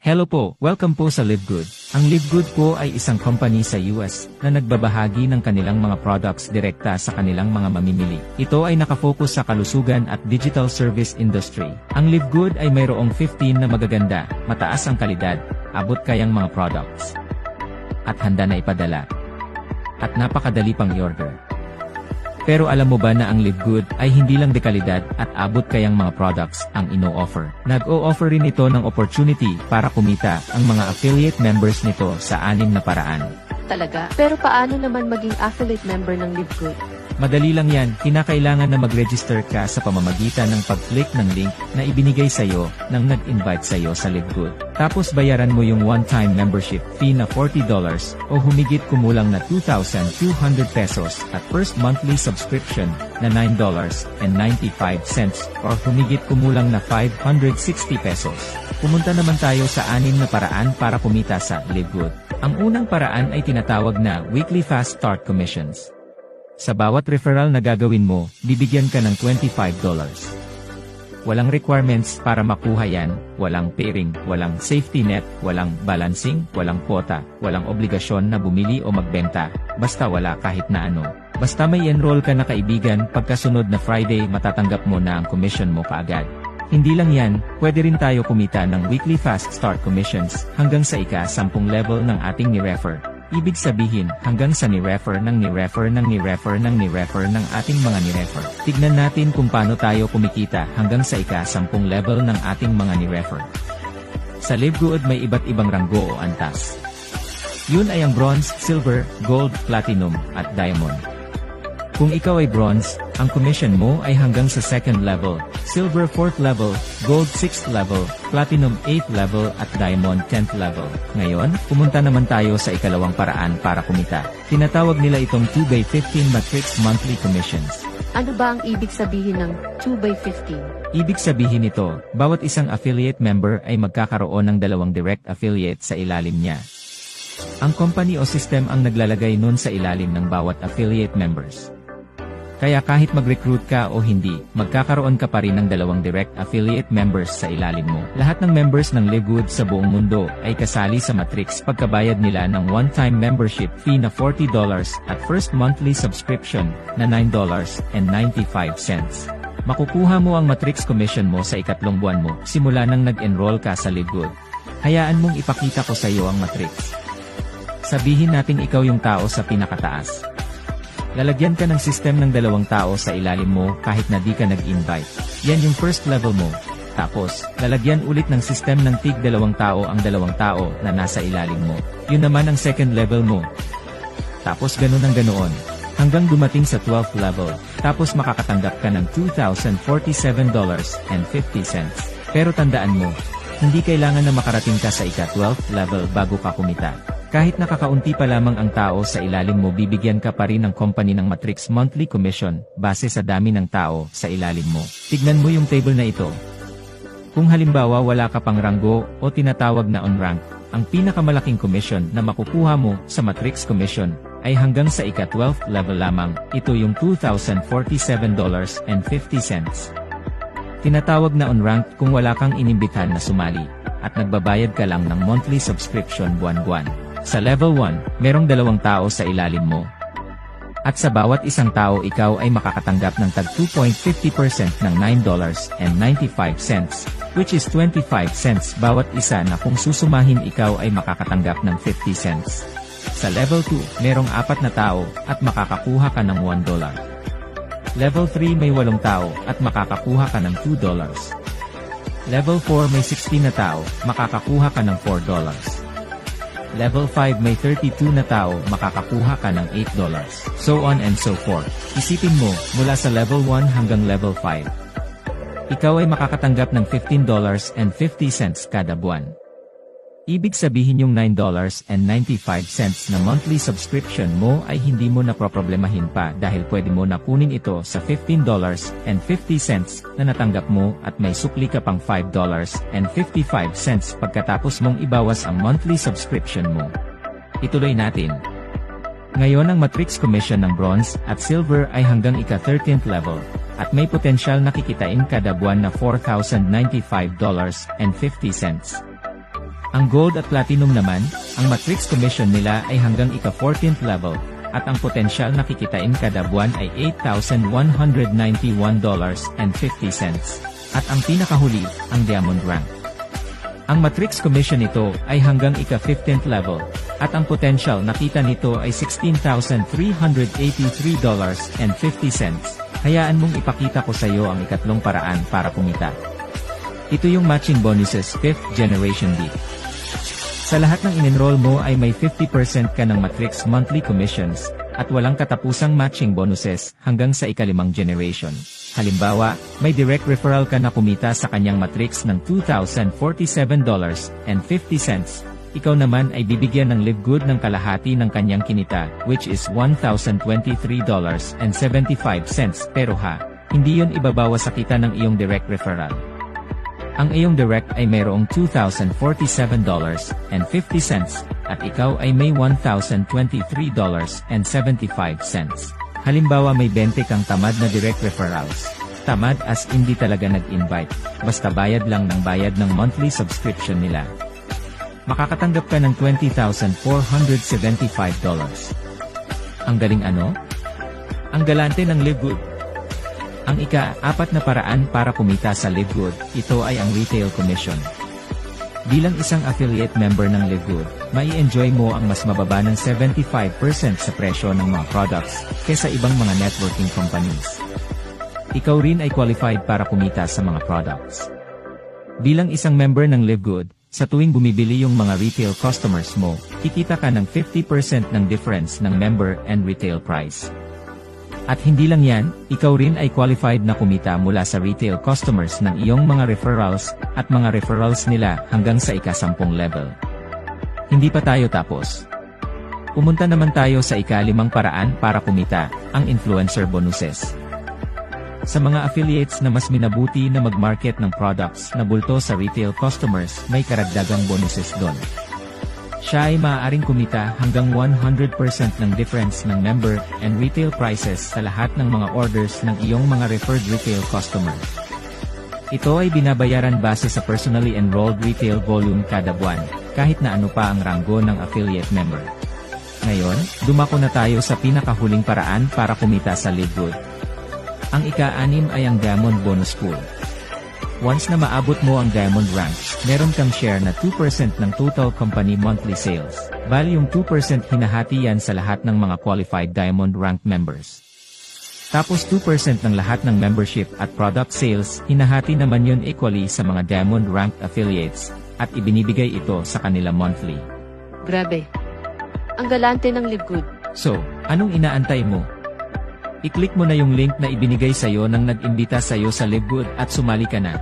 Hello po, welcome po sa LiveGood. Ang LiveGood po ay isang company sa US na nagbabahagi ng kanilang mga products direkta sa kanilang mga mamimili. Ito ay nakafocus sa kalusugan at digital service industry. Ang LiveGood ay mayroong 15 na magaganda, mataas ang kalidad, abot kayang mga products. At handa na ipadala. At napakadali pang i-order. Pero alam mo ba na ang LiveGood ay hindi lang dekalidad at abot kayang mga products ang ino-offer. Nag-o-offer rin ito ng opportunity para kumita ang mga affiliate members nito sa 6 na paraan. Talaga? Pero paano naman maging affiliate member ng LiveGood? Madali lang yan, kinakailangan na mag-register ka sa pamamagitan ng pag-click ng link na ibinigay sa'yo ng nag-invite sa'yo sa LiveGood. Tapos bayaran mo yung one-time membership fee na $40 o humigit kumulang na 2,200 pesos at first monthly subscription na $9.95 or humigit kumulang na 560 pesos. Pumunta naman tayo sa 6 na paraan para kumita sa LiveGood. Ang unang paraan ay tinatawag na Weekly Fast Start Commissions. Sa bawat referral na gagawin mo, bibigyan ka ng $25. Walang requirements para makuha yan, walang pairing, walang safety net, walang balancing, walang quota, walang obligasyon na bumili o magbenta, basta wala kahit na ano. Basta may enroll ka na kaibigan, pagkasunod na Friday matatanggap mo na ang commission mo kaagad. Hindi lang yan, pwede rin tayo kumita ng Weekly Fast Start Commissions hanggang sa ika-10 level ng ating ni-refer. Ibig sabihin, hanggang sa ni-refer ng ni-refer ng ni-refer ng ni-refer ng ating mga ni-refer. Tignan natin kung paano tayo kumikita hanggang sa ika-10 level ng ating mga ni-refer. Sa LiveGood may iba't ibang ranggo o antas. Yun ay ang bronze, silver, gold, platinum, at diamond. Kung ikaw ay bronze, ang commission mo ay hanggang sa 2nd level, silver 4th level, gold 6th level, platinum 8th level at diamond 10th level. Ngayon, pumunta naman tayo sa ikalawang paraan para kumita. Tinatawag nila itong 2x15 matrix monthly commissions. Ano ba ang ibig sabihin ng 2x15? Ibig sabihin nito, bawat isang affiliate member ay magkakaroon ng 2 direct affiliate sa ilalim niya. Ang company o system ang naglalagay nun sa ilalim ng bawat affiliate members. Kaya kahit mag-recruit ka o hindi, magkakaroon ka pa rin ng 2 direct affiliate members sa ilalim mo. Lahat ng members ng LiveGood sa buong mundo ay kasali sa matrix pagkabayad nila ng one-time membership fee na $40 at first monthly subscription na $9.95. Makukuha mo ang matrix commission mo sa ikatlong buwan mo simula nang nag-enroll ka sa LiveGood. Hayaan mong ipakita ko sa iyo ang matrix. Sabihin nating ikaw yung tao sa pinakataas. Lalagyan ka ng system ng 2 tao sa ilalim mo kahit na di ka nag-invite. Yan yung first level mo. Tapos, lalagyan ulit ng system ng tig 2 tao ang 2 tao na nasa ilalim mo. Yun naman ang 2nd level mo. Tapos ganun ang ganoon. Hanggang dumating sa 12th level. Tapos makakatanggap ka ng $2,047.50. Pero tandaan mo, hindi kailangan na makarating ka sa ika-12th level bago ka kumita. Kahit nakakaunti pa lamang ang tao sa ilalim mo, bibigyan ka pa rin ng company ng matrix monthly commission base sa dami ng tao sa ilalim mo. Tignan mo yung table na ito. Kung halimbawa wala ka pang ranggo o tinatawag na on-rank, ang pinakamalaking commission na makukuha mo sa matrix commission ay hanggang sa ika-12th level lamang. Ito yung $2,047.50. Tinatawag na on-rank kung wala kang inimbitahan na sumali at nagbabayad ka lang ng monthly subscription buwan-buwan. Sa level 1, merong 2 tao sa ilalim mo. At sa bawat isang tao ikaw ay makakatanggap ng tag 2.50% ng $9.95, which is 25 cents bawat isa na kung susumahin ikaw ay makakatanggap ng 50 cents. Sa level 2, merong 4 na tao at makakakuha ka ng $1. Level 3 may 8 tao at makakakuha ka ng $2. Level 4 may 16 na tao, makakakuha ka ng $4. Level 5 may 32 na tao, makakakuha ka ng $8. So on and so forth. Isipin mo, mula sa level 1 hanggang level 5. Ikaw ay makakatanggap ng $15.50 kada buwan. Ibig sabihin yung $9.95 na monthly subscription mo ay hindi mo na problemahin pa dahil pwede mo na kunin ito sa $15.50 na natanggap mo at may sukli ka pang $5.55 pagkatapos mong ibawas ang monthly subscription mo. Ituloy natin. Ngayon ang matrix commission ng bronze at silver ay hanggang ika-13th level at may potensyal na kikitain kada buwan na $4,095.50. Ang Gold at Platinum naman, ang matrix commission nila ay hanggang ika-14th level, at ang potensyal na kikitain kada buwan ay $8,191.50. At ang pinakahuli, ang Diamond Rank. Ang matrix commission nito ay hanggang ika-15th level, at ang potential na kita nito ay $16,383.50. Hayaan mong ipakita ko sa iyo ang ikatlong paraan para kumita. Ito yung matching bonuses 5th generation B. Sa lahat ng in-enroll mo ay may 50% ka ng matrix monthly commissions, at walang katapusang matching bonuses hanggang sa ika-5 generation. Halimbawa, may direct referral ka na kumita sa kanyang matrix ng $2,047.50. Ikaw naman ay bibigyan ng Live Good ng kalahati ng kanyang kinita, which is $1,023.75. Pero hindi yon ibabawas sa kita ng iyong direct referral. Ang iyong direct ay mayroong $2,047.50, at ikaw ay may $1,023.75. Halimbawa may 20 kang tamad na direct referrals. Tamad as hindi talaga nag-invite, basta bayad lang ng bayad ng monthly subscription nila. Makakatanggap ka ng $20,475. Ang galing ano? Ang galante ng Live Good. Ang ika-4 na paraan para kumita sa Live Good, ito ay ang retail commission. Bilang isang affiliate member ng Live Good, mai-enjoy mo ang mas mababa ng 75% sa presyo ng mga products, kaysa ibang mga networking companies. Ikaw rin ay qualified para kumita sa mga products. Bilang isang member ng Live Good, sa tuwing bumibili yung mga retail customers mo, kikita ka ng 50% ng difference ng member and retail price. At hindi lang yan, ikaw rin ay qualified na kumita mula sa retail customers ng iyong mga referrals, at mga referrals nila hanggang sa ika-10 level. Hindi pa tayo tapos. Pumunta naman tayo sa ika-5 paraan para kumita, ang influencer bonuses. Sa mga affiliates na mas minabuti na mag-market ng products na bulto sa retail customers, may karagdagang bonuses doon. Siya ay maaaring kumita hanggang 100% ng difference ng member and retail prices sa lahat ng mga orders ng iyong mga referred retail customer. Ito ay binabayaran base sa personally enrolled retail volume kada buwan, kahit na ano pa ang ranggo ng affiliate member. Ngayon, dumako na tayo sa pinakahuling paraan para kumita sa Live Good. Ang ika-6 ay ang Diamond Bonus Pool. Once na maabot mo ang Diamond Rank, meron kang share na 2% ng total company monthly sales. Bali yung 2% hinahati yan sa lahat ng mga qualified Diamond Rank members. Tapos 2% ng lahat ng membership at product sales, hinahati naman yun equally sa mga Diamond Rank affiliates, at ibinibigay ito sa kanila monthly. Grabe. Ang galante ng Live Good. So, anong inaantay mo? I-click mo na yung link na ibinigay sa'yo nang nag-imbita sa'yo sa Live Good at sumali ka na.